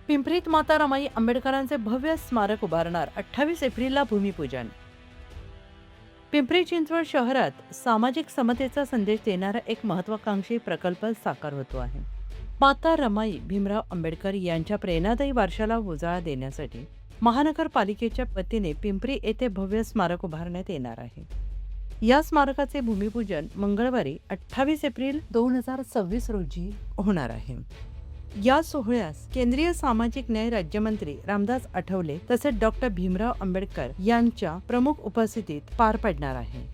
पिंपरीत माता रमाई आंबेडकरांचे भव्य स्मारक उभारणार 28 एप्रिलला भूमिपूजन। पिंपरी चिंचवड शहरात सामाजिक समतेचा संदेश देणारा एक महत्त्वाकांक्षी प्रकल्प साकार होतो आहे। माता रमाई भीमराव आंबेडकर यांच्या प्रेरणादायी वारशाला उजाळा देण्यासाठी महानगरपालिकेच्या वतीने पिंपरी येथे भव्य स्मारक उभारण्यात येणार आहे। या स्मारकाचे भूमिपूजन मंगळवारी 28 एप्रिल 2026 रोजी होणार आहे। या सोहळ्यास केंद्रीय सामाजिक न्याय राज्यमंत्री रामदास आठवले तसेच डॉक्टर भीमराव आंबेडकर यांच्या प्रमुख उपस्थितीत पार पडणार आहे।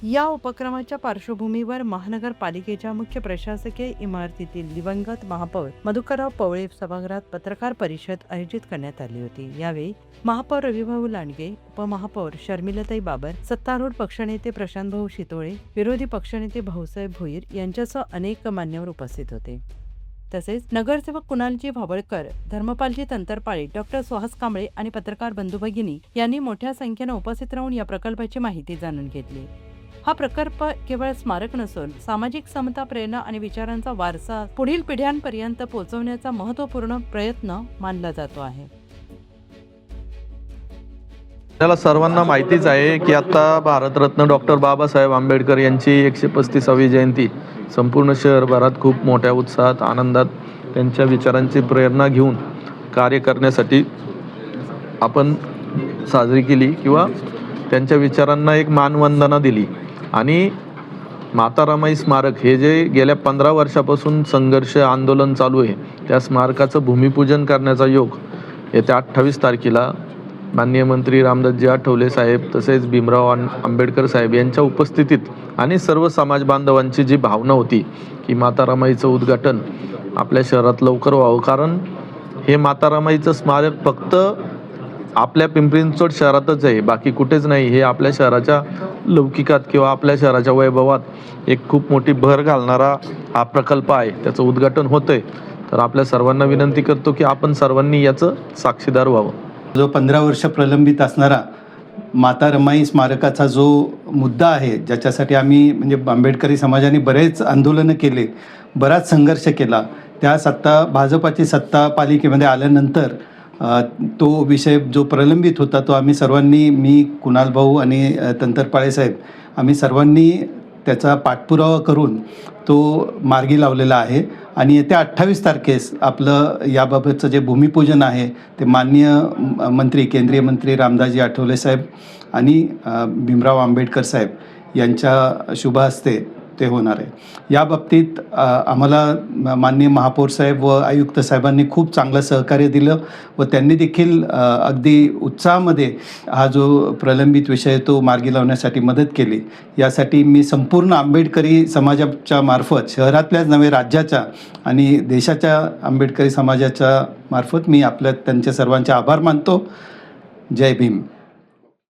या उपक्रमाच्या पार्श्वभूमीवर महानगरपालिकेच्या मुख्य प्रशासकीय इमारतीतील दिवंगत महापौर मधुकरराव पवळे सभागृहात पत्रकार परिषद आयोजित करण्यात आली होती। यावेळी महापौर रविभाऊ लांडगे, उपमहापौर शर्मिलाताई बाबर, सत्तारूढ पक्षनेते प्रशांतभाऊ शितोळे, विरोधी पक्षनेते भाऊसाहेब भोईर यांच्यासह अनेक मान्यवर उपस्थित होते। तसेच नगरसेवक कुणालजी भावळकर, धर्मपालजी तंतरपाळे, डॉक्टर सुहास कांबळे आणि पत्रकार बंधू भगिनी यांनी मोठ्या संख्येने उपस्थित राहून या प्रकल्पाची माहिती जाणून घेतली। हा प्रकल्प केवळ स्मारक नसून सामाजिक समता, प्रेरणा आणि विचारांचा वारसा पुढील पिढ्यांपर्यंत पोहोचवण्याचा महत्त्वपूर्ण प्रयत्न मानला जातो आहे। आपल्याला सर्वांना माहितीच आहे की आता भारतरत्न डॉक्टर बाबासाहेब आंबेडकर यांची 135वी जयंती संपूर्ण शहरभरात खूप मोठ्या उत्साहात, आनंदात त्यांच्या विचारांची प्रेरणा घेऊन कार्य करण्यासाठी आपण साजरी केली किंवा त्यांच्या विचारांना एक मानवंदना दिली। आणि माता रमाई स्मारक हे जे गेल्या 15 वर्षापासून संघर्ष आंदोलन चालू आहे, त्या स्मारकाचं भूमिपूजन करण्याचा योग येत्या 28 तारखेला माननीय मंत्री रामदासजी आठवले साहेब तसेच भीमराव आंबेडकर साहेब यांच्या उपस्थितीत आणि सर्व समाज बांधवांची जी भावना होती की माता रमाईचं उद्घाटन आपल्या शहरात लवकर व्हावं, कारण हे माता रमाईचं स्मारक फक्त आपल्या पिंपरी चिंचवड शहरातच आहे, बाकी कुठेच नाही। हे आपल्या शहराच्या लौकिकात किंवा आपल्या शहराच्या वैभवात एक खूप मोठी भर घालणारा हा प्रकल्प आहे। त्याचं उद्घाटन होतंय, तर आपल्या सर्वांना विनंती करतो की आपण सर्वांनी याचं साक्षीदार व्हावं। जो 15 वर्ष प्रलंबित असणारा माता रमाई स्मारकाचा जो मुद्दा आहे, ज्याच्यासाठी आम्ही म्हणजे आंबेडकरी समाजाने बरेच आंदोलनं केले, बराच संघर्ष केला, त्या भाजपाची सत्ता पालिकेमध्ये आल्यानंतर तो विषय जो प्रलंबित होता तो आम्ही सर्वांनी, मी, कुणाल भाऊ आणि तंतरपाळे साहेब, आम्ही सर्वांनी त्याचा पाठपुरावा करून तो मार्गी लावलेला आहे। आणि येत्या 28 तारखेस आपलं याबाबतचं जे भूमिपूजन आहे ते माननीय मंत्री, केंद्रीय मंत्री रामदासजी आठवले साहेब आणि भीमराव आंबेडकर साहेब यांच्या शुभ हस्ते ते होणार आहे। या बाबतीत आम्हाला माननीय महापौर साहेब व आयुक्त साहेबांनी खूप चांगलं सहकार्य दिलं व त्यांनी देखील अगदी उत्साहामध्ये हा जो प्रलंबित विषय तो मार्गी लावण्यासाठी मदत केली। यासाठी मी संपूर्ण आंबेडकरी समाजाच्या मार्फत, शहरातल्याच नव्हे राज्याच्या आणि देशाच्या आंबेडकरी समाजाच्या मार्फत मी त्यांच्या सर्वांचे आभार मानतो। जय भीम।